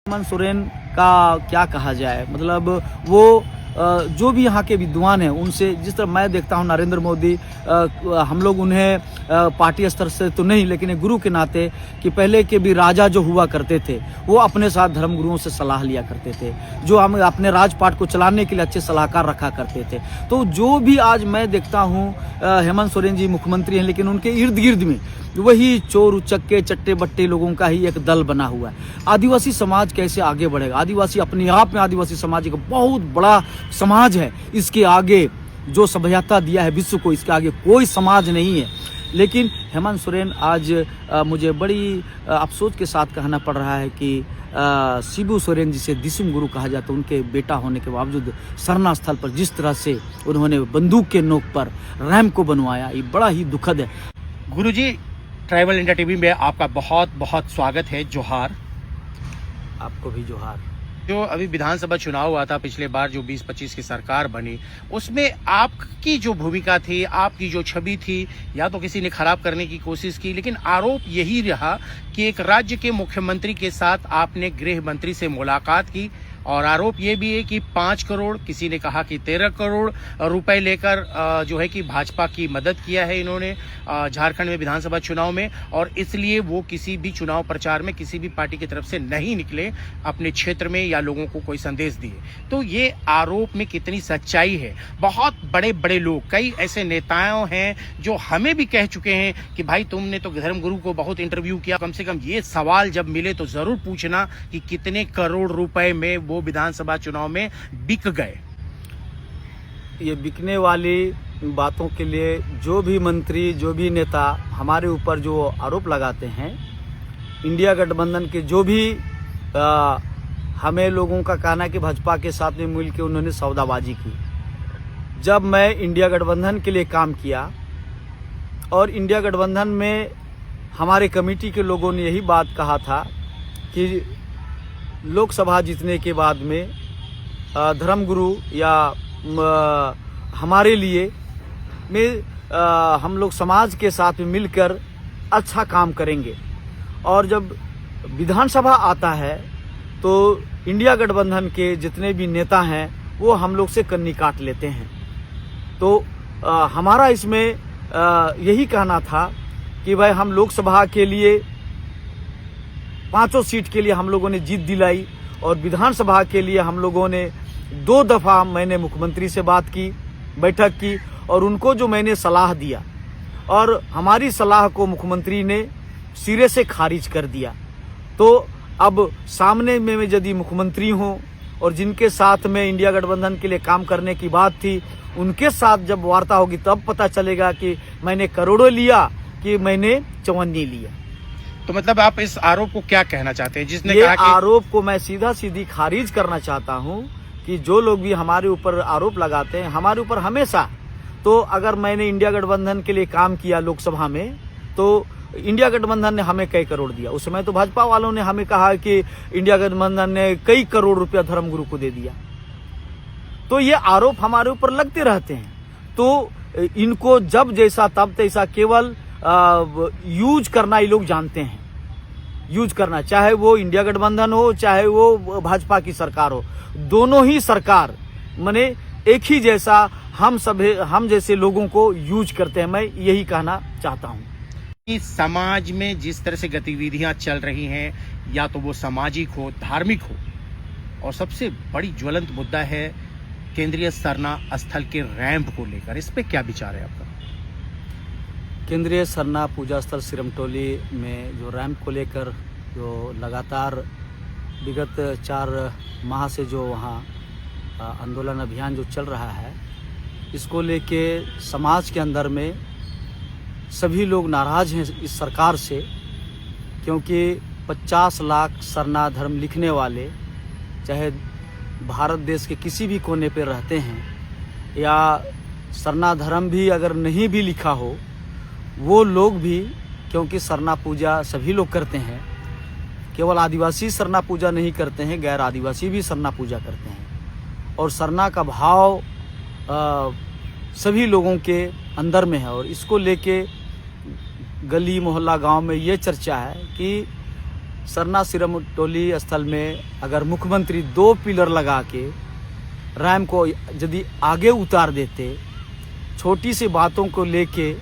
हेमंत सोरेन का क्या कहा जाए, मतलब वो जो भी यहाँ के विद्वान हैं उनसे, जिस तरह मैं देखता हूँ नरेंद्र मोदी, हम लोग उन्हें पार्टी स्तर से तो नहीं लेकिन एक गुरु के नाते, कि पहले के भी राजा जो हुआ करते थे वो अपने साथ धर्मगुरुओं से सलाह लिया करते थे, जो हम अपने राजपाट को चलाने के लिए अच्छे सलाहकार रखा करते थे। तो जो भी आज मैं देखता हूँ हेमंत सोरेन जी मुख्यमंत्री हैं, लेकिन उनके इर्द गिर्द में वही चोर उचक्के चट्टे बट्टे लोगों का ही एक दल बना हुआ है। आदिवासी समाज कैसे आगे बढ़ेगा? आदिवासी अपने आप में, आदिवासी समाज एक बहुत बड़ा समाज है, इसके आगे जो सभ्यता दिया है विश्व को, इसके आगे कोई समाज नहीं है। लेकिन हेमंत सोरेन आज मुझे बड़ी अफसोस के साथ कहना पड़ रहा है कि शिबू सोरेन जिसे दिसुम गुरु कहा जाता है, उनके बेटा होने के बावजूद सरना स्थल पर जिस तरह से उन्होंने बंदूक के नोक पर रैंप को बनवाया, ये बड़ा ही दुखद है। गुरुजी, ट्राइबल इंडिया टीवी में आपका बहुत बहुत स्वागत है। जोहार। आपको भी जोहार। जो अभी विधानसभा चुनाव हुआ था पिछले बार, जो 20-25 की सरकार बनी, उसमें आपकी जो भूमिका थी, आपकी जो छवि थी, या तो किसी ने खराब करने की कोशिश की, लेकिन आरोप यही रहा कि एक राज्य के मुख्यमंत्री के साथ आपने गृह मंत्री से मुलाकात की, और आरोप ये भी है कि 5 करोड़, किसी ने कहा कि 13 करोड़ रुपए लेकर जो है कि भाजपा की मदद किया है इन्होंने झारखंड में विधानसभा चुनाव में, और इसलिए वो किसी भी चुनाव प्रचार में किसी भी पार्टी की तरफ से नहीं निकले अपने क्षेत्र में या लोगों को कोई संदेश दिए। तो ये आरोप में कितनी सच्चाई है? बहुत बड़े बड़े लोग, कई ऐसे नेताओं हैं जो हमें भी कह चुके हैं कि भाई तुमने तो धर्मगुरु को बहुत इंटरव्यू किया, कम से कम ये सवाल जब मिले तो जरूर पूछना कि कितने करोड़ रुपए में वो विधानसभा चुनाव में बिक गए। ये बिकने वाली बातों के लिए जो भी मंत्री, जो भी नेता हमारे ऊपर जो आरोप लगाते हैं, इंडिया गठबंधन के जो भी हमें लोगों का कहना है कि भाजपा के साथ में मिलकर उन्होंने सौदाबाजी की। जब मैं इंडिया गठबंधन के लिए काम किया और इंडिया गठबंधन में हमारे कमेटी के लोगों ने यही बात कहा था कि लोकसभा जीतने के बाद में धर्मगुरु या हमारे लिए हम लोग समाज के साथ में मिलकर अच्छा काम करेंगे, और जब विधानसभा आता है तो इंडिया गठबंधन के जितने भी नेता हैं वो हम लोग से कन्नी काट लेते हैं। तो हमारा इसमें यही कहना था कि भाई हम लोकसभा के लिए 5 सीट के लिए हम लोगों ने जीत दिलाई, और विधानसभा के लिए हम लोगों ने 2 दफा मैंने मुख्यमंत्री से बात की, बैठक की, और उनको जो मैंने सलाह दिया, और हमारी सलाह को मुख्यमंत्री ने सिरे से खारिज कर दिया। तो अब सामने में यदि मुख्यमंत्री हों और जिनके साथ में इंडिया गठबंधन के लिए काम करने की बात थी, उनके साथ जब वार्ता होगी तब पता चलेगा कि मैंने करोड़ों लिया कि मैंने चवन्नी लिया। तो मतलब आप इस आरोप को क्या कहना चाहते हैं? जिसने ये कहा कि आरोप को मैं सीधा सीधी खारिज करना चाहता हूं कि जो लोग भी हमारे ऊपर आरोप लगाते हैं, हमारे ऊपर हमेशा, तो अगर मैंने इंडिया गठबंधन के लिए काम किया लोकसभा में, तो इंडिया गठबंधन ने हमें कई करोड़ दिया। उस समय तो भाजपा वालों ने हमें कहा कि इंडिया गठबंधन ने कई करोड़ रुपया धर्मगुरु को दे दिया। तो ये आरोप हमारे ऊपर लगते रहते हैं। तो इनको जब जैसा तब तैसा केवल यूज करना ये लोग जानते हैं, यूज करना, चाहे वो इंडिया गठबंधन हो चाहे वो भाजपा की सरकार हो, दोनों ही सरकार माने एक ही जैसा हम जैसे लोगों को यूज करते हैं। मैं यही कहना चाहता हूं कि समाज में जिस तरह से गतिविधियां चल रही हैं, या तो वो सामाजिक हो, धार्मिक हो, और सबसे बड़ी ज्वलंत मुद्दा है केंद्रीय सरना स्थल के रैंप को लेकर, इस पे क्या विचार है आपका? केंद्रीय सरना पूजा स्थल सिरमटोली में जो रैंप को लेकर जो लगातार विगत 4 माह से जो वहाँ आंदोलन अभियान जो चल रहा है, इसको लेके समाज के अंदर में सभी लोग नाराज हैं इस सरकार से, क्योंकि 50 लाख सरना धर्म लिखने वाले, चाहे भारत देश के किसी भी कोने पे रहते हैं, या सरना धर्म भी अगर नहीं भी लिखा हो, वो लोग भी, क्योंकि सरना पूजा सभी लोग करते हैं, केवल आदिवासी सरना पूजा नहीं करते हैं, गैर आदिवासी भी सरना पूजा करते हैं, और सरना का भाव सभी लोगों के अंदर में है। और इसको लेके गली मोहल्ला गांव में ये चर्चा है कि सरना सिरमटोली स्थल में अगर मुख्यमंत्री 2 पिलर लगा के रैम को यदि आगे उतार देते, छोटी सी बातों को लेके,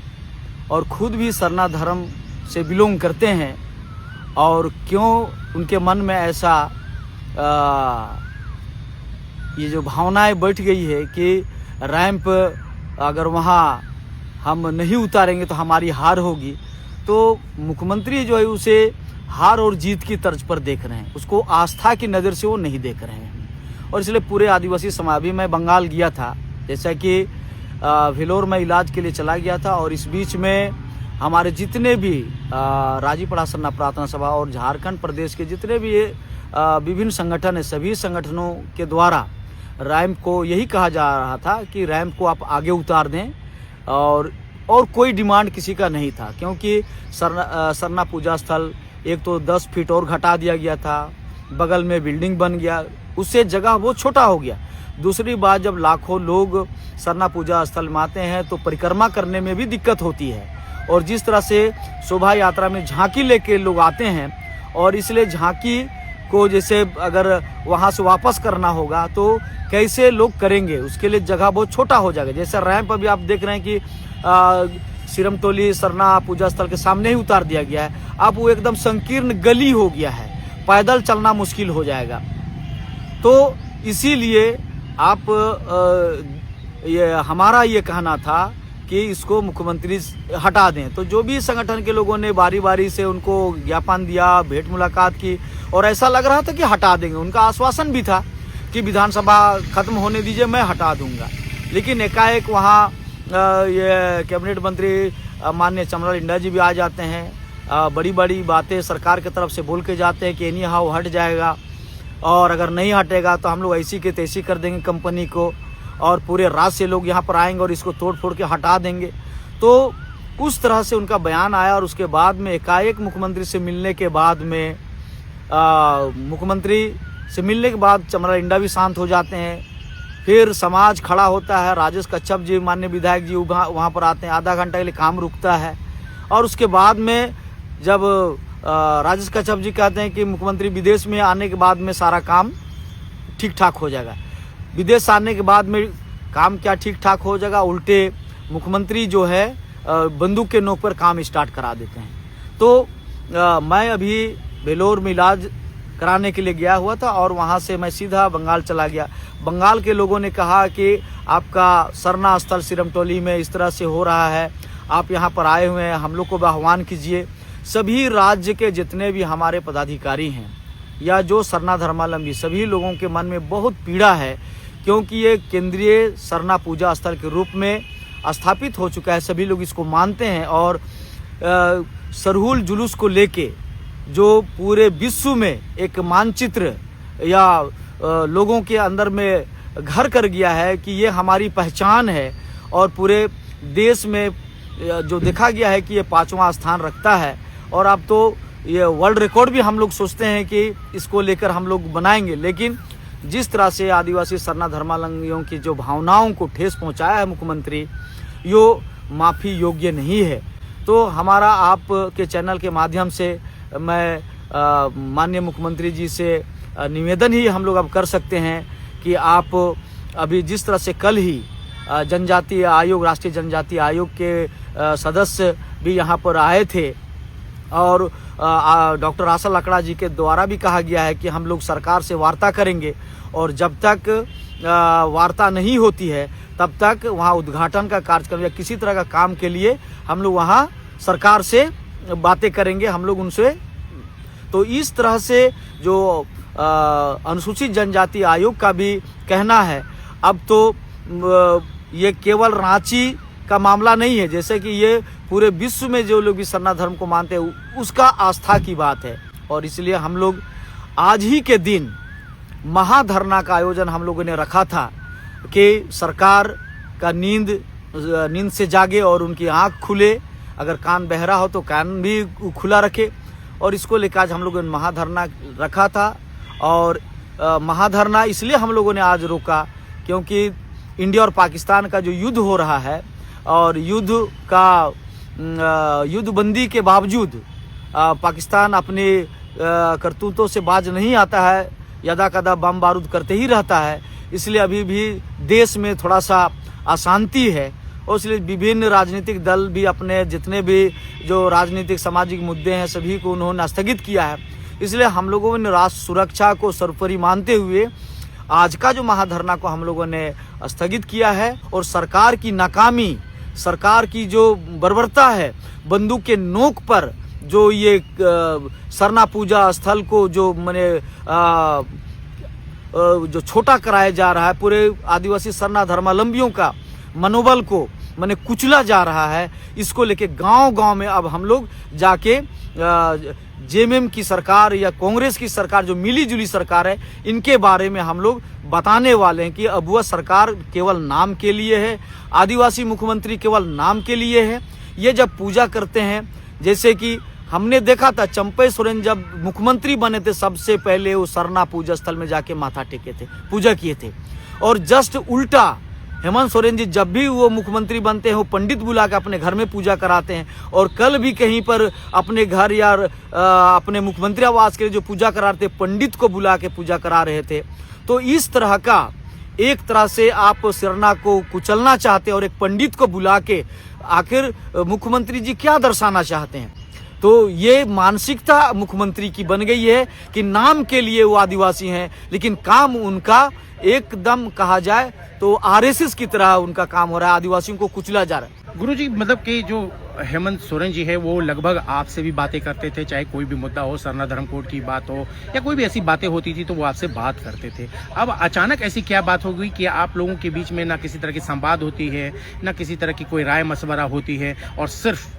और खुद भी सरना धर्म से बिलोंग करते हैं, और क्यों उनके मन में ऐसा ये जो भावनाएं बैठ गई है कि रैंप अगर वहाँ हम नहीं उतारेंगे तो हमारी हार होगी, तो मुख्यमंत्री जो है उसे हार और जीत की तर्ज पर देख रहे हैं, उसको आस्था की नज़र से वो नहीं देख रहे हैं। और इसलिए पूरे आदिवासी समाज, भी मैं बंगाल गया था, जैसा कि वेलोर में इलाज के लिए चला गया था, और इस बीच में हमारे जितने भी राजीपड़ा सरना प्रार्थना सभा और झारखंड प्रदेश के जितने भी विभिन्न संगठन है, सभी संगठनों के द्वारा रैंप को यही कहा जा रहा था कि रैंप को आप आगे उतार दें, और कोई डिमांड किसी का नहीं था, क्योंकि सरना पूजा स्थल एक तो 10 फीट और घटा दिया गया था, बगल में बिल्डिंग बन गया, उससे जगह बहुत छोटा हो गया। दूसरी बात, जब लाखों लोग सरना पूजा स्थल में आते हैं तो परिक्रमा करने में भी दिक्कत होती है, और जिस तरह से शोभा यात्रा में झांकी लेके लोग आते हैं, और इसलिए झांकी को जैसे अगर वहाँ से वापस करना होगा तो कैसे लोग करेंगे, उसके लिए जगह बहुत छोटा हो जाएगा। जैसे रैंप अभी आप देख रहे हैं कि सिरमटोली सरना पूजा स्थल के सामने ही उतार दिया गया है, अब वो एकदम संकीर्ण गली हो गया है, पैदल चलना मुश्किल हो जाएगा। तो इसीलिए आप हमारा ये कहना था कि इसको मुख्यमंत्री हटा दें। तो जो भी संगठन के लोगों ने बारी बारी से उनको ज्ञापन दिया, भेंट मुलाकात की, और ऐसा लग रहा था कि हटा देंगे, उनका आश्वासन भी था कि विधानसभा खत्म होने दीजिए, मैं हटा दूंगा। लेकिन एकाएक वहाँ ये कैबिनेट मंत्री माननीय चमरा इंडा जी भी आ जाते हैं, बड़ी बड़ी बातें सरकार की तरफ से बोल के जाते हैं कि एनी हाउ हट जाएगा, और अगर नहीं हटेगा तो हम लोग ऐसी के तैसी कर देंगे कंपनी को, और पूरे राज्य से लोग यहाँ पर आएंगे और इसको तोड़ फोड़ के हटा देंगे। तो उस तरह से उनका बयान आया, और उसके बाद में एकाएक मुख्यमंत्री से मिलने के बाद में चमरा इंडा भी शांत हो जाते हैं। फिर समाज खड़ा होता है, राजेश कच्छप जी माननीय विधायक जी वहाँ पर आते हैं, आधा घंटा के लिए काम रुकता है, और उसके बाद में जब राजेश कच्छप जी कहते हैं कि मुख्यमंत्री विदेश में आने के बाद में सारा काम ठीक ठाक हो जाएगा। विदेश आने के बाद में काम क्या ठीक ठाक हो जाएगा, उल्टे मुख्यमंत्री जो है बंदूक के नोक पर काम स्टार्ट करा देते हैं। तो मैं अभी वेलोर में इलाज कराने के लिए गया हुआ था, और वहाँ से मैं सीधा बंगाल चला गया। बंगाल के लोगों ने कहा कि आपका सरना स्थल सिरमटोली में इस तरह से हो रहा है, आप यहाँ पर आए हुए हैं, हम लोग को आह्वान कीजिए। सभी राज्य के जितने भी हमारे पदाधिकारी हैं या जो सरना धर्मावलंबी, सभी लोगों के मन में बहुत पीड़ा है, क्योंकि ये केंद्रीय सरना पूजा स्थल के रूप में स्थापित हो चुका है, सभी लोग इसको मानते हैं। और सरहुल जुलूस को लेके जो पूरे विश्व में एक मानचित्र या लोगों के अंदर में घर कर गया है कि ये हमारी पहचान है, और पूरे देश में जो देखा गया है कि ये 5वां स्थान रखता है, और अब तो ये वर्ल्ड रिकॉर्ड भी हम लोग सोचते हैं कि इसको लेकर हम लोग बनाएंगे। लेकिन जिस तरह से आदिवासी सरना धर्मावलंबियों की जो भावनाओं को ठेस पहुंचाया है मुख्यमंत्री, यो माफ़ी योग्य नहीं है। तो हमारा आप के चैनल के माध्यम से मैं माननीय मुख्यमंत्री जी से निवेदन ही हम लोग अब कर सकते हैं कि आप अभी जिस तरह से कल ही जनजातीय आयोग, राष्ट्रीय जनजातीय आयोग के सदस्य भी यहाँ पर आए थे, और डॉक्टर आशा लकड़ा जी के द्वारा भी कहा गया है कि हम लोग सरकार से वार्ता करेंगे, और जब तक वार्ता नहीं होती है तब तक वहाँ उद्घाटन का कार्यक्रम या किसी तरह का काम के लिए हम लोग वहाँ सरकार से बातें करेंगे, हम लोग उनसे। तो इस तरह से जो अनुसूचित जनजाति आयोग का भी कहना है, अब तो ये केवल रांची का मामला नहीं है, जैसे कि ये पूरे विश्व में जो लोग भी सरना धर्म को मानते हैं उसका आस्था की बात है। और इसलिए हम लोग आज ही के दिन महाधरना का आयोजन हम लोगों ने रखा था कि सरकार का नींद से जागे और उनकी आंख खुले, अगर कान बहरा हो तो कान भी खुला रखे, और इसको लेकर आज हम लोगों ने महाधरना रखा था। और महाधरना इसलिए हम लोगों ने आज रोका क्योंकि इंडिया और पाकिस्तान का जो युद्ध हो रहा है, और युद्धबंदी के बावजूद पाकिस्तान अपने करतूतों से बाज नहीं आता है, यदा कदा बम बारूद करते ही रहता है। इसलिए अभी भी देश में थोड़ा सा अशांति है और इसलिए विभिन्न राजनीतिक दल भी अपने जितने भी जो राजनीतिक सामाजिक मुद्दे हैं सभी को उन्होंने स्थगित किया है। इसलिए हम लोगों ने राष्ट्र सुरक्षा को सर्वोपरि मानते हुए आज का जो महाधरना को हम लोगों ने स्थगित किया है और सरकार की नाकामी, सरकार की जो बर्बरता है, बंदूक के नोक पर जो ये सरना पूजा स्थल को जो जो छोटा कराया जा रहा है, पूरे आदिवासी सरना धर्मावलंबियों का मनोबल को कुचला जा रहा है, इसको लेके गांव-गांव में अब हम लोग जाके जेएमएम की सरकार या कांग्रेस की सरकार जो मिली जुली सरकार है, इनके बारे में हम लोग बताने वाले हैं कि अब वह सरकार केवल नाम के लिए है, आदिवासी मुख्यमंत्री केवल नाम के लिए है। ये जब पूजा करते हैं, जैसे कि हमने देखा था चंपई सोरेन जब मुख्यमंत्री बने थे, सबसे पहले वो सरना पूजा स्थल में जाके माथा टेके थे, पूजा किए थे। और जस्ट उल्टा हेमंत सोरेन जी जब भी वो मुख्यमंत्री बनते हैं, वो पंडित बुला के अपने घर में पूजा कराते हैं। और कल भी कहीं पर अपने घर या अपने मुख्यमंत्री आवास के लिए जो पूजा करा रहे थे, पंडित को बुला के पूजा करा रहे थे। तो इस तरह का एक तरह से आप सरना को कुचलना चाहते हैं और एक पंडित को बुला के आखिर मुख्यमंत्री जी क्या दर्शाना चाहते हैं। तो ये मानसिकता मुख्यमंत्री की बन गई है कि नाम के लिए वो आदिवासी हैं, लेकिन काम उनका एकदम कहा जाए तो आरएसएस की तरह उनका काम हो रहा है, आदिवासियों को कुचला जा रहा है। गुरुजी, मतलब कि जो हेमंत सोरेन जी है वो लगभग आपसे भी बातें करते थे, चाहे कोई भी मुद्दा हो, सरना धर्म कोड की बात हो या कोई भी ऐसी बातें होती थी तो वो आपसे बात करते थे। अब अचानक ऐसी क्या बात हो गई कि आप लोगों के बीच में ना किसी तरह की संवाद होती है, ना किसी तरह की कोई राय मशवरा होती है, और सिर्फ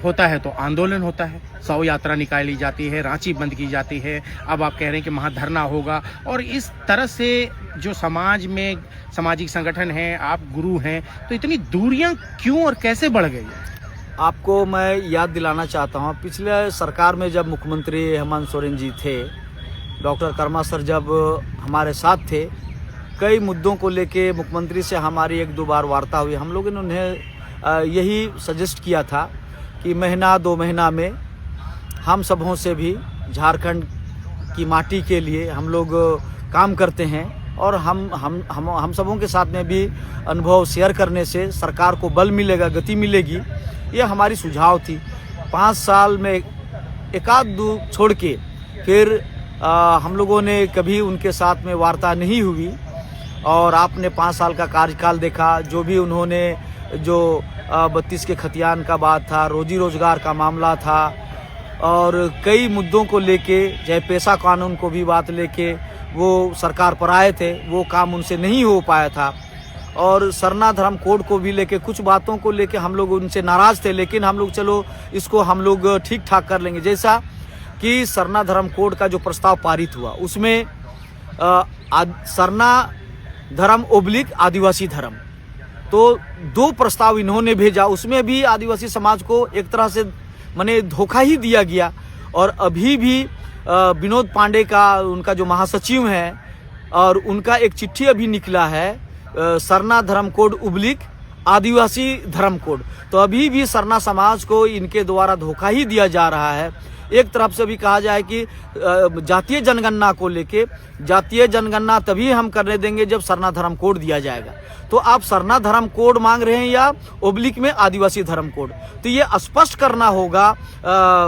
होता है तो आंदोलन होता है, 100 यात्रा निकाली जाती है, रांची बंद की जाती है, अब आप कह रहे हैं कि महाधरना होगा। और इस तरह से जो समाज में सामाजिक संगठन है, आप गुरु हैं, तो इतनी दूरियां क्यों और कैसे बढ़ गई? आपको मैं याद दिलाना चाहता हूँ, पिछले सरकार में जब मुख्यमंत्री हेमंत सोरेन जी थे, डॉक्टर कर्मा सर जब हमारे साथ थे, कई मुद्दों को लेके मुख्यमंत्री से हमारी 1-2 बार वार्ता हुई। हम लोगों ने उन्हें यही सजेस्ट किया था कि महीना 2 महीना में हम सबों से भी झारखंड की माटी के लिए हम लोग काम करते हैं और हम सबों के साथ में भी अनुभव शेयर करने से सरकार को बल मिलेगा, गति मिलेगी। ये हमारी सुझाव थी। 5 साल में एक-2 छोड़ के फिर हम लोगों ने कभी उनके साथ में वार्ता नहीं हुई और आपने 5 साल का कार्यकाल देखा, जो भी उन्होंने जो 32 के खतियान का बात था, रोजी रोजगार का मामला था और कई मुद्दों को लेके, चाहे पेशा कानून को भी बात लेके वो सरकार पर आए थे, वो काम उनसे नहीं हो पाया था। और सरना धर्म कोड को भी लेके कुछ बातों को लेके हम लोग उनसे नाराज थे, लेकिन हम लोग चलो इसको हम लोग ठीक ठाक कर लेंगे। जैसा कि सरना धर्म कोड का जो प्रस्ताव पारित हुआ, उसमें सरना धर्म / आदिवासी धर्म, तो 2 प्रस्ताव इन्होंने भेजा, उसमें भी आदिवासी समाज को एक तरह से धोखा ही दिया गया। और अभी भी विनोद पांडे का, उनका जो महासचिव है, और उनका एक चिट्ठी अभी निकला है, सरना धर्म कोड / आदिवासी धर्म कोड। तो अभी भी सरना समाज को इनके द्वारा धोखा ही दिया जा रहा है। एक तरफ से भी कहा जाए कि जातीय जनगणना को लेके, जातीय जनगणना तभी हम करने देंगे जब सरना धर्म कोड दिया जाएगा। तो आप सरना धर्म कोड मांग रहे हैं या / में आदिवासी धर्म कोड? तो ये स्पष्ट करना होगा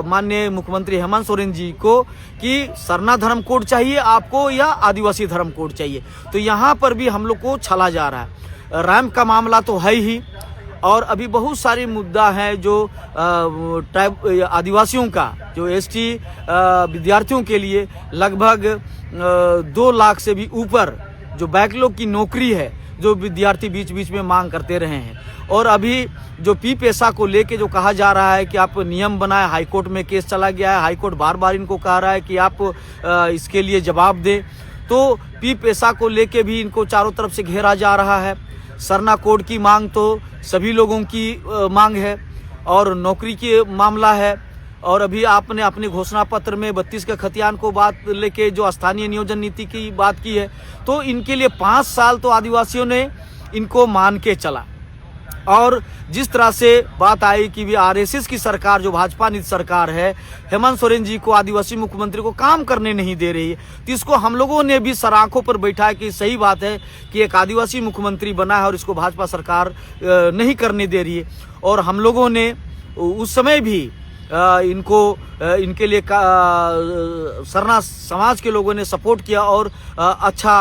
माननीय मुख्यमंत्री हेमंत सोरेन जी को कि सरना धर्म कोड चाहिए आपको या आदिवासी धर्म कोड चाहिए। तो यहाँ पर भी हम लोग को छला जा रहा है। रैंप का मामला तो है ही, और अभी बहुत सारी मुद्दा है जो आदिवासियों का, जो एसटी विद्यार्थियों के लिए लगभग 2 लाख से भी ऊपर जो बैकलॉग की नौकरी है, जो विद्यार्थी बीच बीच में मांग करते रहे हैं। और अभी जो पी पेशा को लेके जो कहा जा रहा है कि आप नियम बनाए, हाईकोर्ट में केस चला गया है, हाईकोर्ट बार बार इनको कह रहा है कि आप इसके लिए जवाब दें। तो पी पेशा को लेके भी इनको चारों तरफ से घेरा जा रहा है। सरना कोड की मांग तो सभी लोगों की मांग है और नौकरी की मामला है। और अभी आपने अपने घोषणा पत्र में 32 के खतियान को बात लेके जो स्थानीय नियोजन नीति की बात की है, तो इनके लिए 5 साल तो आदिवासियों ने इनको मान के चला। और जिस तरह से बात आई कि भी आरएसएस की सरकार जो भाजपा नीति सरकार है, हेमंत सोरेन जी को, आदिवासी मुख्यमंत्री को काम करने नहीं दे रही है, तो इसको हम लोगों ने भी सर आंखों पर बैठा है कि सही बात है कि एक आदिवासी मुख्यमंत्री बना है और इसको भाजपा सरकार नहीं करने दे रही है। और हम लोगों ने उस समय भी इनके लिए सरना समाज के लोगों ने सपोर्ट किया और अच्छा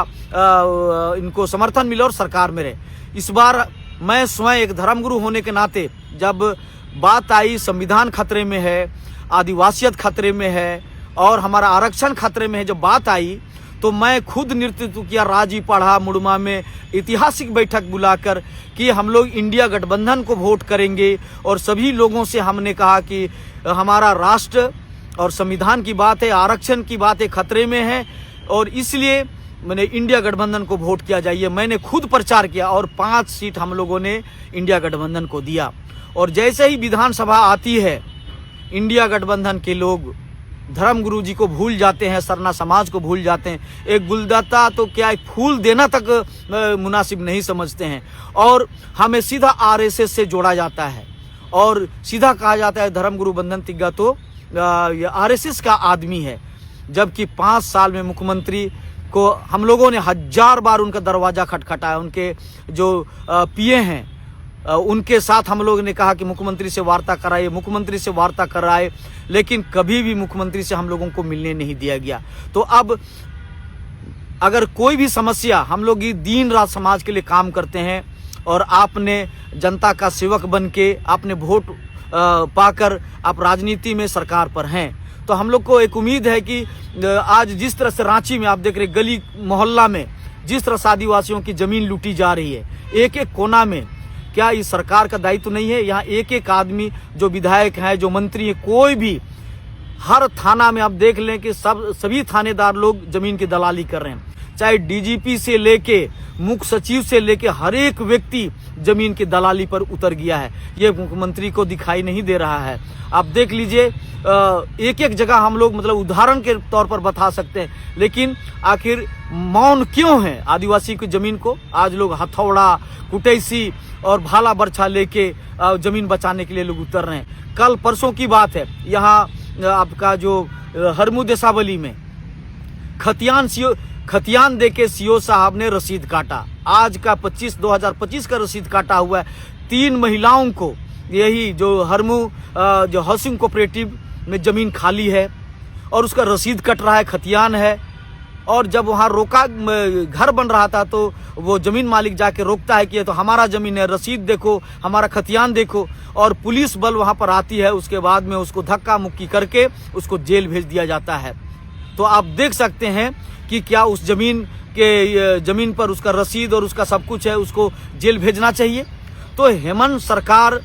इनको समर्थन मिला और सरकार में रहे। इस बार मैं स्वयं एक धर्मगुरु होने के नाते जब बात आई संविधान खतरे में है, आदिवासियत खतरे में है और हमारा आरक्षण खतरे में है, जब बात आई तो मैं खुद नेतृत्व किया राजी पढ़ा मुड़मा में ऐतिहासिक बैठक बुलाकर कि हम लोग इंडिया गठबंधन को वोट करेंगे। और सभी लोगों से हमने कहा कि हमारा राष्ट्र और संविधान की बात है, आरक्षण की बात है, खतरे में है और इसलिए मैंने इंडिया गठबंधन को वोट किया जाइए। मैंने खुद प्रचार किया और 5 सीट हम लोगों ने इंडिया गठबंधन को दिया। और जैसे ही विधानसभा आती है, इंडिया गठबंधन के लोग धर्मगुरु जी को भूल जाते हैं, सरना समाज को भूल जाते हैं। एक गुलदस्ता तो क्या, एक फूल देना तक मुनासिब नहीं समझते हैं और हमें सीधा आरएसएस से जोड़ा जाता है और सीधा कहा जाता है धर्मगुरु बंधन तिग्गा तो आरएसएस का आदमी है। जबकि 5 साल में मुख्यमंत्री को हम लोगों ने 1000 बार उनका दरवाजा खटखटाया। उनके जो पीए हैं उनके साथ हम लोगों ने कहा कि मुख्यमंत्री से वार्ता कराइए, मुख्यमंत्री से वार्ता कराए, लेकिन कभी भी मुख्यमंत्री से हम लोगों को मिलने नहीं दिया गया। तो अब अगर कोई भी समस्या, हम लोग ये दिन रात समाज के लिए काम करते हैं और आपने जनता का सेवक बन के आपने वोट पाकर आप राजनीति में सरकार पर हैं, तो हम लोग को एक उम्मीद है कि आज जिस तरह से रांची में आप देख रहे गली मोहल्ला में जिस तरह से आदिवासियों की जमीन लूटी जा रही है, एक एक कोना में, क्या इस सरकार का दायित्व नहीं है? यहाँ एक एक आदमी जो विधायक है, जो मंत्री है, कोई भी हर थाना में आप देख लें कि सभी थानेदार लोग जमीन की दलाली कर रहे हैं। चाहे डीजीपी से लेके मुख्य सचिव से लेके हर एक व्यक्ति जमीन की दलाली पर उतर गया है। ये मुख्यमंत्री को दिखाई नहीं दे रहा है। आप देख लीजिए एक एक जगह हम लोग मतलब उदाहरण के तौर पर बता सकते हैं, लेकिन आखिर मौन क्यों है आदिवासी की जमीन को? आज लोग हथौड़ा, कुटैसी और भाला बर्छा लेके जमीन बचाने के लिए लोग उतर रहे हैं। कल परसों की बात है, यहाँ आपका जो हरमू देसावली में खतियान देके सीओ साहब ने रसीद काटा। आज का 2025 का रसीद काटा हुआ है। 3 महिलाओं को यही जो हरमू जो हाउसिंग कोऑपरेटिव में जमीन खाली है और उसका रसीद कट रहा है, खतियान है। और जब वहाँ रोका, घर बन रहा था, तो वो जमीन मालिक जाके रोकता है कि ये तो हमारा जमीन है, रसीद देखो, हमारा खतियान देखो। और पुलिस बल वहाँ पर आती है, उसके बाद में उसको धक्का मुक्की करके उसको जेल भेज दिया जाता है। तो आप देख सकते हैं कि क्या उस जमीन पर उसका रसीद और उसका सब कुछ है, उसको जेल भेजना चाहिए? तो हेमंत सरकार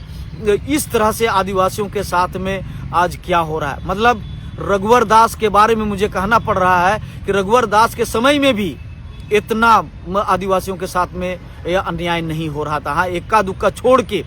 इस तरह से आदिवासियों के साथ में आज क्या हो रहा है, मतलब रघुवर दास के बारे में मुझे कहना पड़ रहा है कि रघुवर दास के समय में भी इतना आदिवासियों के साथ में यह अन्याय नहीं हो रहा था। हाँ, इक्का दुक्का छोड़ के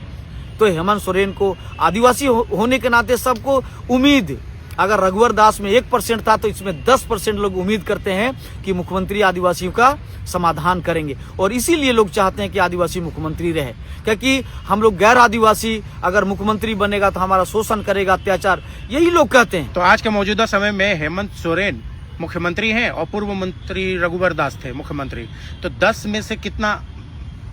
तो हेमंत सोरेन को आदिवासी होने के नाते सबको उम्मीद, अगर रघुवर दास में 1% था तो इसमें 10% लोग उम्मीद करते हैं कि मुख्यमंत्री आदिवासियों का समाधान करेंगे। और इसीलिए लोग चाहते हैं कि आदिवासी मुख्यमंत्री रहे, क्योंकि हम लोग गैर आदिवासी अगर मुख्यमंत्री बनेगा तो हमारा शोषण करेगा, अत्याचार, यही लोग कहते हैं। तो आज के मौजूदा समय में हेमंत सोरेन मुख्यमंत्री हैं और पूर्व मंत्री रघुवर दास थे मुख्यमंत्री, तो 10 में से कितना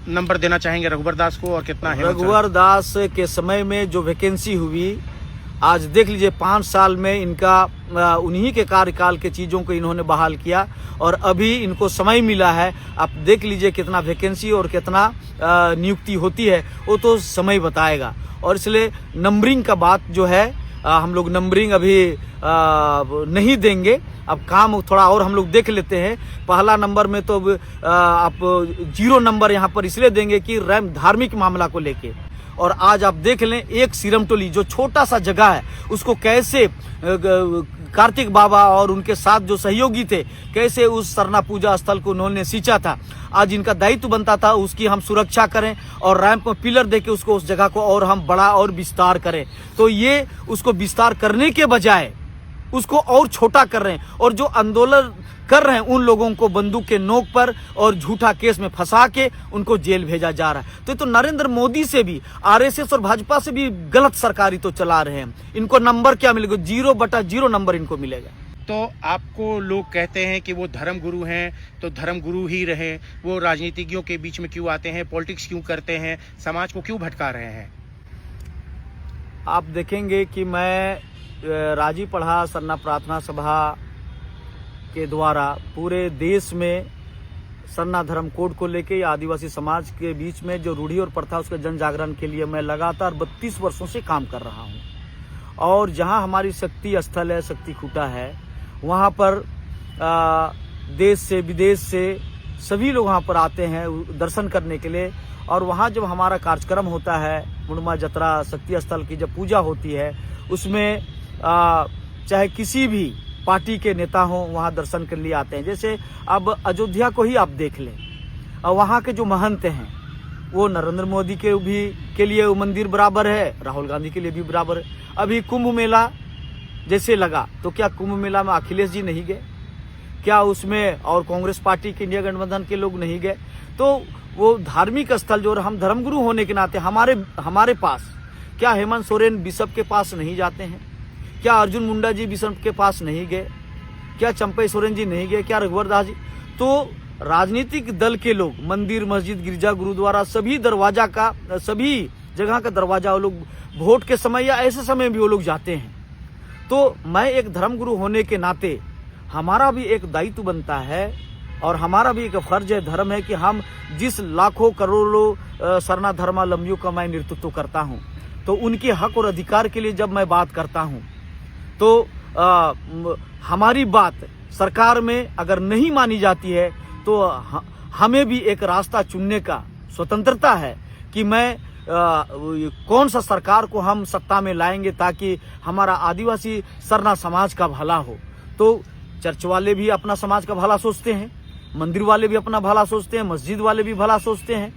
नंबर देना चाहेंगे रघुवर दास को और कितना रघुवर दास के समय में जो वैकेंसी हुई, आज देख लीजिए 5 साल में इनका उन्हीं के कार्यकाल के चीज़ों को इन्होंने बहाल किया और अभी इनको समय मिला है। आप देख लीजिए कितना वैकेंसी और कितना नियुक्ति होती है, वो तो समय बताएगा। और इसलिए नंबरिंग का बात जो है, हम लोग नंबरिंग अभी नहीं देंगे, अब काम थोड़ा और हम लोग देख लेते हैं। पहला नंबर में तो आप 0 नंबर यहाँ पर इसलिए देंगे कि धार्मिक मामला को लेके। और आज आप देख लें, एक सिरमटोली जो छोटा सा जगह है, उसको कैसे कार्तिक बाबा और उनके साथ जो सहयोगी थे, कैसे उस सरना पूजा स्थल को उन्होंने सींचा था। आज इनका दायित्व बनता था उसकी हम सुरक्षा करें और रैंप में पिलर देके उसको, उस जगह को और हम बड़ा और विस्तार करें। तो ये उसको विस्तार करने के बजाय उसको और छोटा कर रहे हैं, और जो आंदोलन कर रहे हैं उन लोगों को बंदूक के नोक पर और झूठा केस में फंसा के उनको जेल भेजा जा रहा है। तो नरेंद्र मोदी से भी, आरएसएस और भाजपा से भी गलत सरकारी तो चला रहे हैं। इनको नंबर क्या मिलेगा? 0/0 नंबर इनको मिलेगा। तो आपको लोग कहते हैं कि वो धर्म गुरु हैं, तो धर्म गुरु ही रहे, वो राजनीतिज्ञों के बीच में क्यों आते हैं, पॉलिटिक्स क्यों करते हैं, समाज को क्यों भटका रहे हैं? आप देखेंगे कि मैं राजी पढ़ा सरना प्रार्थना सभा के द्वारा पूरे देश में सरना धर्म कोड को लेके या आदिवासी समाज के बीच में जो रूढ़ी और प्रथा उसके जन जागरण के लिए मैं लगातार 32 वर्षों से काम कर रहा हूं। और जहां हमारी शक्ति स्थल है, शक्ति खूटा है, वहां पर देश से विदेश से सभी लोग वहां पर आते हैं दर्शन करने के लिए। और वहां जब हमारा कार्यक्रम होता है, मुंडमा जतरा शक्ति स्थल की जब पूजा होती है, उसमें चाहे किसी भी पार्टी के नेता हों वहां दर्शन के लिए आते हैं। जैसे अब अयोध्या को ही आप देख लें, वहां के जो महंत हैं वो नरेंद्र मोदी के लिए वो मंदिर बराबर है, राहुल गांधी के लिए भी बराबर है। अभी कुंभ मेला जैसे लगा, तो क्या कुंभ मेला में अखिलेश जी नहीं गए? क्या उसमें और कांग्रेस पार्टी के इंडिया गठबंधन के लोग नहीं गए? तो वो धार्मिक स्थल जो हम धर्मगुरु होने के नाते हमारे पास, क्या हेमंत सोरेन बिशप के पास नहीं जाते हैं? क्या अर्जुन मुंडा जी बिशप के पास नहीं गए? क्या चंपई सोरेन जी नहीं गए? क्या रघुवर दास जी? तो राजनीतिक दल के लोग मंदिर, मस्जिद, गिरजा, गुरुद्वारा सभी जगह का दरवाजा वो लोग वोट के समय या ऐसे समय भी वो लोग जाते हैं। तो मैं एक धर्मगुरु होने के नाते हमारा भी एक दायित्व बनता है और हमारा भी एक फर्ज है, धर्म है कि हम जिस लाखों करोड़ों सरना धर्मावलंबियों का मैं नेतृत्व करता हूं, तो उनके हक और अधिकार के लिए जब मैं बात करता हूं तो हमारी बात सरकार में अगर नहीं मानी जाती है तो हमें भी एक रास्ता चुनने का स्वतंत्रता है कि मैं कौन सा सरकार को हम सत्ता में लाएंगे ताकि हमारा आदिवासी सरना समाज का भला हो। तो चर्च वाले भी अपना समाज का भला सोचते हैं, मंदिर वाले भी अपना भला सोचते हैं, मस्जिद वाले भी भला सोचते हैं।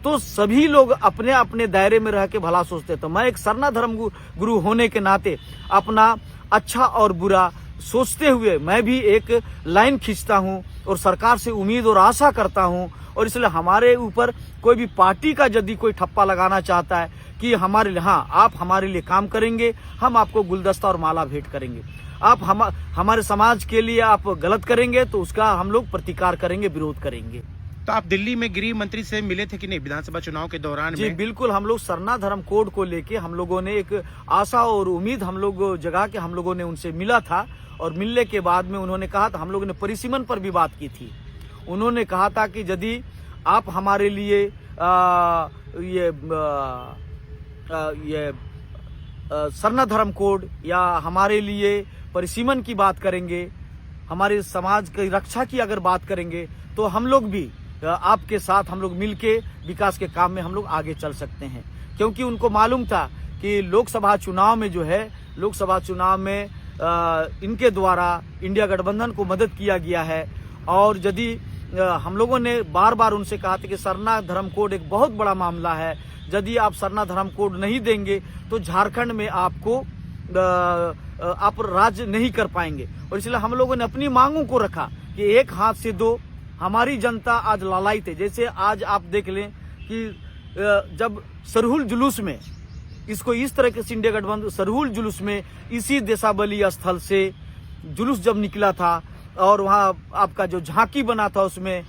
तो सभी लोग अपने अपने दायरे में रह के भला सोचते हैं। तो मैं एक सरना धर्म गुरु होने के नाते अपना अच्छा और बुरा सोचते हुए मैं भी एक लाइन खींचता हूं और सरकार से उम्मीद और आशा करता हूं। और इसलिए हमारे ऊपर कोई भी पार्टी का यदि कोई ठप्पा लगाना चाहता है कि हमारे लिए, हाँ आप हमारे लिए काम करेंगे, हम आपको गुलदस्ता और माला भेंट करेंगे, आप हमारे समाज के लिए आप गलत करेंगे तो उसका हम लोग प्रतिकार करेंगे, विरोध करेंगे। तो आप दिल्ली में गृह मंत्री से मिले थे कि नहीं विधानसभा चुनाव के दौरान? जी बिल्कुल, हम लोग सरना धर्म कोड को लेके हम लोगों ने एक आशा और उम्मीद हम लोग जगा के हम लोगों ने उनसे मिला था। और मिलने के बाद में उन्होंने कहा था, हम लोगों ने परिसीमन पर भी बात की थी। उन्होंने कहा था कि यदि आप हमारे लिए सरना धर्म कोड या हमारे लिए परिसीमन की बात करेंगे, हमारे समाज की रक्षा की अगर बात करेंगे, तो हम लोग भी आपके साथ हम लोग मिलके विकास के काम में हम लोग आगे चल सकते हैं। क्योंकि उनको मालूम था कि लोकसभा चुनाव में जो है, लोकसभा चुनाव में इनके द्वारा इंडिया गठबंधन को मदद किया गया है। और यदि हम लोगों ने बार बार उनसे कहा था कि सरना धर्म कोड एक बहुत बड़ा मामला है, यदि आप सरना धर्म कोड नहीं देंगे तो झारखंड में आप राज्य नहीं कर पाएंगे। और इसलिए हम लोगों ने अपनी मांगों को रखा कि एक हाथ से दो। हमारी जनता आज लालायित है। जैसे आज आप देख लें कि जब सरहुल जुलूस में, इसको इस तरह के इंडिया गठबंधन सरहुल जुलूस में इसी देशाबली स्थल से जुलूस जब निकला था और वहाँ आपका जो झांकी बना था उसमें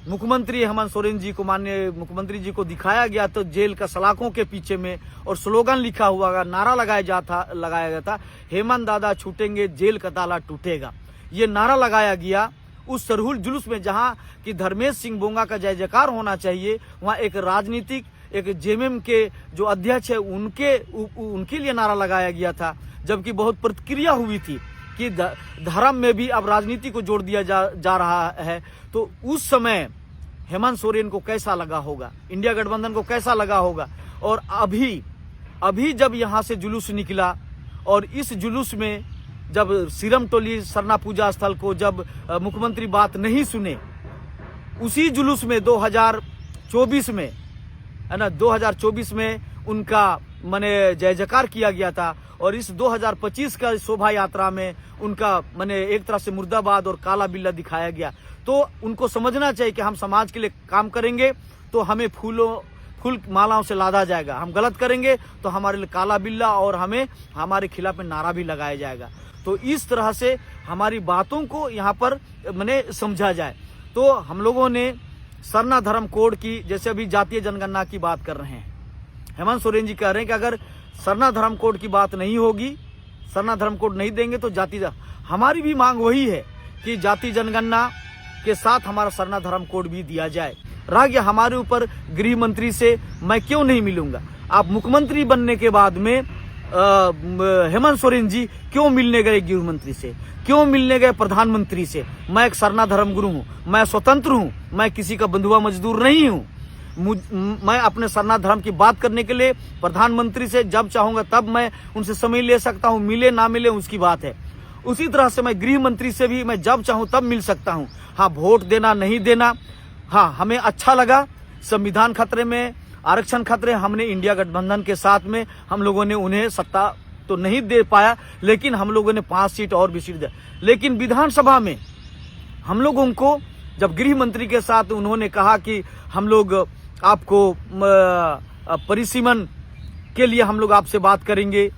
मुख्यमंत्री हेमंत सोरेन जी को, माननीय मुख्यमंत्री जी को दिखाया गया तो जेल का सलाखों के पीछे में और स्लोगन लिखा हुआ नारा लगाया गया था, हेमंत दादा छूटेंगे जेल का ताला टूटेगा। ये नारा लगाया गया उस सरहुल जुलूस में, जहां कि धर्मेश सिंह बोंगा का जय जयकार होना चाहिए। वहां एक राजनीतिक, एक जेएमएम के जो अध्यक्ष है उनके लिए नारा लगाया गया था। जबकि बहुत प्रतिक्रिया हुई थी कि धर्म में भी अब राजनीति को जोड़ दिया जा रहा है। तो उस समय हेमंत सोरेन को कैसा लगा होगा, इंडिया गठबंधन को कैसा लगा होगा। और अभी जब यहाँ से जुलूस निकला और इस जुलूस में जब सीरम टोली सरना पूजा स्थल को जब मुख्यमंत्री बात नहीं सुने, उसी जुलूस में 2024 में है ना, 2024 में उनका माने जय जयकार किया गया था। और इस 2025 का शोभा यात्रा में उनका माने एक तरह से मुर्दाबाद और काला बिल्ला दिखाया गया। तो उनको समझना चाहिए कि हम समाज के लिए काम करेंगे तो हमें फूल मालाओं से लादा जाएगा, हम गलत करेंगे तो हमारे लिए काला बिल्ला और हमें हमारे खिलाफ में नारा भी लगाया जाएगा। तो इस तरह से हमारी बातों को यहाँ पर माने समझा जाए। तो हम लोगों ने सरना धर्म कोड की, जैसे अभी जातीय जनगणना की बात कर रहे हैं, हेमंत सोरेन जी कह रहे हैं कि अगर सरना धर्म कोड की बात नहीं होगी, सरना धर्म कोड नहीं देंगे तो हमारी भी मांग वही है कि जाति जनगणना के साथ हमारा सरना धर्म कोड भी दिया जाए। रह गया हमारे ऊपर गृह मंत्री से मैं क्यों नहीं मिलूंगा, आप मुख्यमंत्री बनने के बाद में हेमंत सोरेन जी क्यों मिलने गए गृह मंत्री से, क्यों मिलने गए प्रधानमंत्री से? मैं एक सरना धर्म गुरु हूँ, मैं स्वतंत्र हूँ, मैं किसी का बंधुआ मजदूर नहीं हूँ। मैं अपने सरना धर्म की बात करने के लिए प्रधानमंत्री से जब चाहूंगा तब मैं उनसे समय ले सकता हूँ, मिले ना मिले उसकी बात है। उसी तरह से मैं गृह मंत्री से भी मैं जब चाहूं तब मिल सकता हूं। हाँ, वोट देना नहीं देना, हाँ हमें अच्छा लगा, संविधान खतरे में, आरक्षण खतरे, हमने इंडिया गठबंधन के साथ में हम लोगों ने उन्हें सत्ता तो नहीं दे पाया, लेकिन हम लोगों ने 5 सीट और भी सीट दे। लेकिन विधानसभा में हम लोगों को जब गृह मंत्री के साथ उन्होंने कहा कि हम लोग आपको परिसीमन के लिए हम लोग आपसे बात करेंगे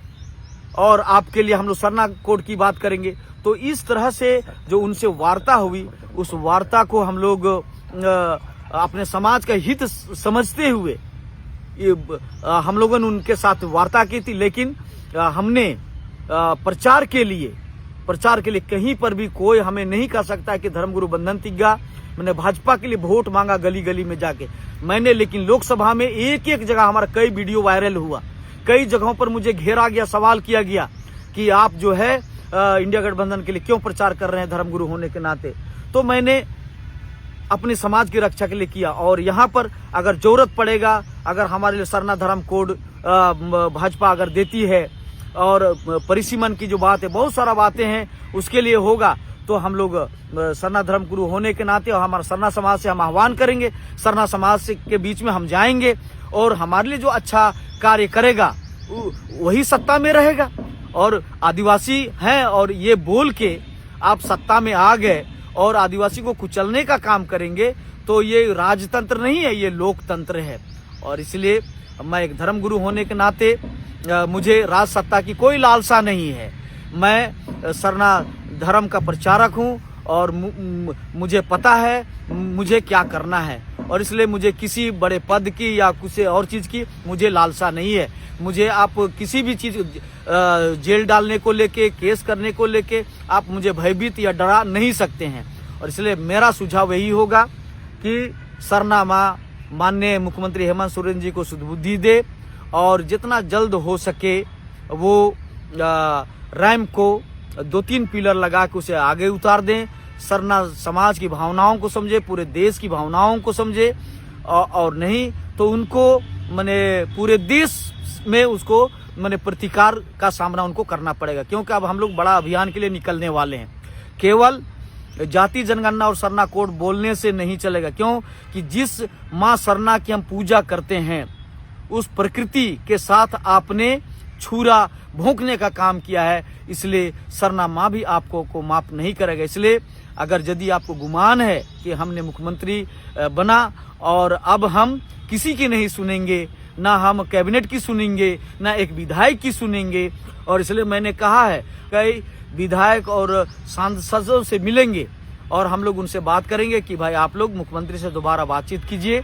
और आपके लिए हम लोग सरना कोड की बात करेंगे, तो इस तरह से जो उनसे वार्ता हुई, उस वार्ता को हम लोग अपने समाज का हित समझते हुए हम लोगों ने उनके साथ वार्ता की थी। लेकिन हमने प्रचार के लिए कहीं पर भी कोई हमें नहीं कह सकता है कि धर्मगुरु बंधन तिग्गा, मैंने भाजपा के लिए वोट मांगा गली गली में जाके मैंने। लेकिन लोकसभा में एक जगह हमारा कई वीडियो वायरल हुआ, कई जगहों पर मुझे घेरा गया, सवाल किया गया कि आप जो है इंडिया गठबंधन के लिए क्यों प्रचार कर रहे हैं धर्मगुरु होने के नाते। तो मैंने अपने समाज की रक्षा के लिए किया। और यहाँ पर अगर जरूरत पड़ेगा, अगर हमारे लिए सरना धर्म कोड भाजपा अगर देती है और परिसीमन की जो बात है, बहुत सारा बातें हैं, उसके लिए होगा तो हम लोग सरना धर्म गुरु होने के नाते और हमारा सरना समाज से हम आह्वान करेंगे, सरना समाज से के बीच में हम जाएंगे और हमारे लिए जो अच्छा कार्य करेगा वही सत्ता में रहेगा। और आदिवासी हैं और ये बोल के आप सत्ता में आ गए और आदिवासी को कुचलने का काम करेंगे तो ये राजतंत्र नहीं है, ये लोकतंत्र है। और इसलिए मैं एक धर्मगुरु होने के नाते मुझे राज सत्ता की कोई लालसा नहीं है। मैं सरना धर्म का प्रचारक हूँ और मुझे पता है मुझे क्या करना है, और इसलिए मुझे किसी बड़े पद की या किसी और चीज़ की मुझे लालसा नहीं है। मुझे आप किसी भी चीज़ जेल डालने को लेके, केस करने को लेके आप मुझे भयभीत या डरा नहीं सकते हैं। और इसलिए मेरा सुझाव यही होगा कि सरना माँ माननीय मुख्यमंत्री हेमंत सोरेन जी को सुदबुद्धि दे और जितना जल्द हो सके वो रैंप को 2-3 पिलर लगा के उसे आगे उतार दें। सरना समाज की भावनाओं को समझे, पूरे देश की भावनाओं को समझे, और नहीं तो उनको माने पूरे देश में उसको माने प्रतिकार का सामना उनको करना पड़ेगा। क्योंकि अब हम लोग बड़ा अभियान के लिए निकलने वाले हैं। केवल जाति जनगणना और सरना कोड बोलने से नहीं चलेगा, क्यों कि जिस माँ सरना की हम पूजा करते हैं उस प्रकृति के साथ आपने छुरा भोंकने का काम किया है, इसलिए सरना माँ भी आपको को माफ नहीं करेगा। इसलिए अगर यदि आपको गुमान है कि हमने मुख्यमंत्री बना और अब हम किसी की नहीं सुनेंगे, ना हम कैबिनेट की सुनेंगे, ना एक विधायक की सुनेंगे, और इसलिए मैंने कहा है कई विधायक और सांसदों से मिलेंगे और हम लोग उनसे बात करेंगे कि भाई आप लोग मुख्यमंत्री से दोबारा बातचीत कीजिए।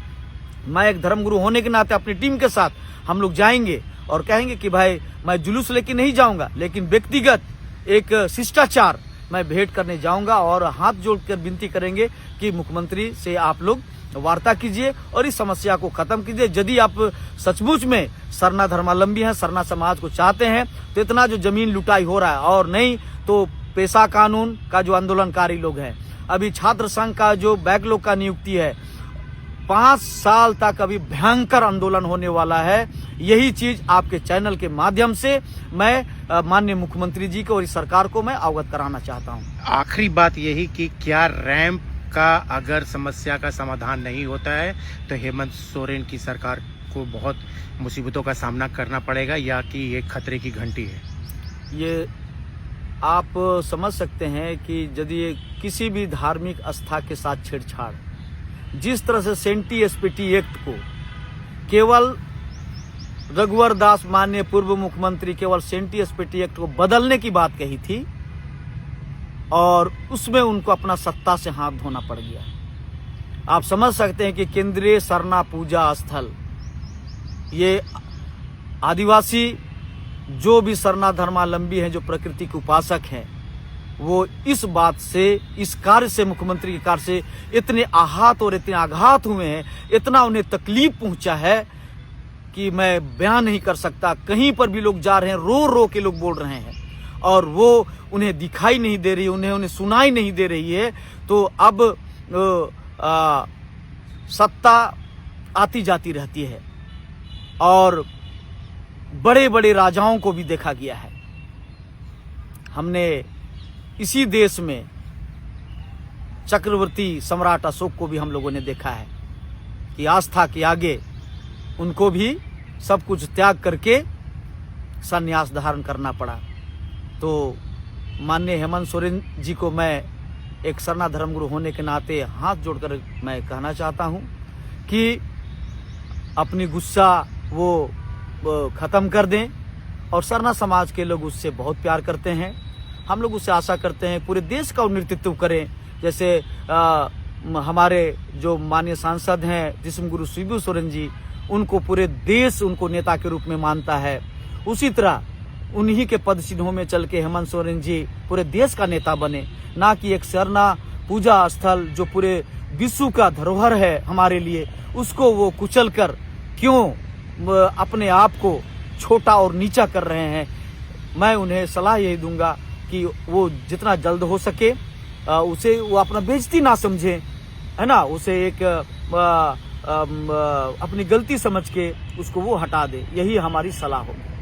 मैं एक धर्मगुरु होने के नाते अपनी टीम के साथ हम लोग जाएंगे और कहेंगे कि भाई मैं जुलूस लेके नहीं जाऊंगा, लेकिन व्यक्तिगत एक शिष्टाचार मैं भेंट करने जाऊंगा और हाथ जोड़कर विनती करेंगे कि मुख्यमंत्री से आप लोग वार्ता कीजिए और इस समस्या को खत्म कीजिए। यदि आप सचमुच में सरना धर्मावलंबी हैं, सरना समाज को चाहते हैं, तो इतना जो जमीन लुटाई हो रहा है, और नहीं तो पेशा कानून का जो आंदोलनकारी लोग हैं, अभी छात्र संघ का जो बैकलॉग का नियुक्ति है, 5 साल तक अभी भयंकर आंदोलन होने वाला है। यही चीज आपके चैनल के माध्यम से मैं माननीय मुख्यमंत्री जी को और इस सरकार को मैं अवगत कराना चाहता हूं। आखिरी बात यही कि क्या रैंप का अगर समस्या का समाधान नहीं होता है तो हेमंत सोरेन की सरकार आपको बहुत मुसीबतों का सामना करना पड़ेगा, या कि ये खतरे की घंटी है? ये आप समझ सकते हैं कि यदि ये किसी भी धार्मिक आस्था के साथ छेड़छाड़, जिस तरह से सेंटी एसपीटी एक्ट को केवल रघुवर दास माननीय पूर्व मुख्यमंत्री केवल सेंटी एसपीटी एक्ट को बदलने की बात कही थी और उसमें उनको अपना सत्ता से हाथ धोना पड़ गया। आप समझ सकते हैं कि केंद्रीय सरना पूजा स्थल, ये आदिवासी जो भी सरना धर्मावलंबी हैं, जो प्रकृति के उपासक हैं, वो इस बात से, इस कार्य से, मुख्यमंत्री के कार्य से इतने आहत और इतने आघात हुए हैं, इतना उन्हें तकलीफ पहुंचा है कि मैं बयान नहीं कर सकता। कहीं पर भी लोग जा रहे हैं, रो रो के लोग बोल रहे हैं और वो उन्हें दिखाई नहीं दे रही, उन्हें सुनाई नहीं दे रही है। तो अब सत्ता आती जाती रहती है और बड़े बड़े राजाओं को भी देखा गया है। हमने इसी देश में चक्रवर्ती सम्राट अशोक को भी हम लोगों ने देखा है कि आस्था के आगे उनको भी सब कुछ त्याग करके संन्यास धारण करना पड़ा। तो माननीय हेमंत सोरेन जी को मैं एक सरना धर्मगुरु होने के नाते हाथ जोड़कर मैं कहना चाहता हूं कि अपनी गुस्सा वो ख़त्म कर दें और सरना समाज के लोग उससे बहुत प्यार करते हैं। हम लोग उससे आशा करते हैं पूरे देश का नेतृत्व करें। जैसे हमारे जो माननीय सांसद हैं जिस्म गुरु शिबू सोरेन जी, उनको पूरे देश उनको नेता के रूप में मानता है। उसी तरह उन्हीं के पद चिन्हों में चल के हेमंत सोरेन जी पूरे देश का नेता बने, ना कि एक सरना पूजा स्थल जो पूरे विश्व का धरोहर है हमारे लिए, उसको वो कुचल कर क्यों अपने आप को छोटा और नीचा कर रहे हैं। मैं उन्हें सलाह यही दूंगा कि वो जितना जल्द हो सके उसे वो अपना बेइज्जती ना समझे, है ना, उसे एक अपनी गलती समझ के उसको वो हटा दे। यही हमारी सलाह होगी।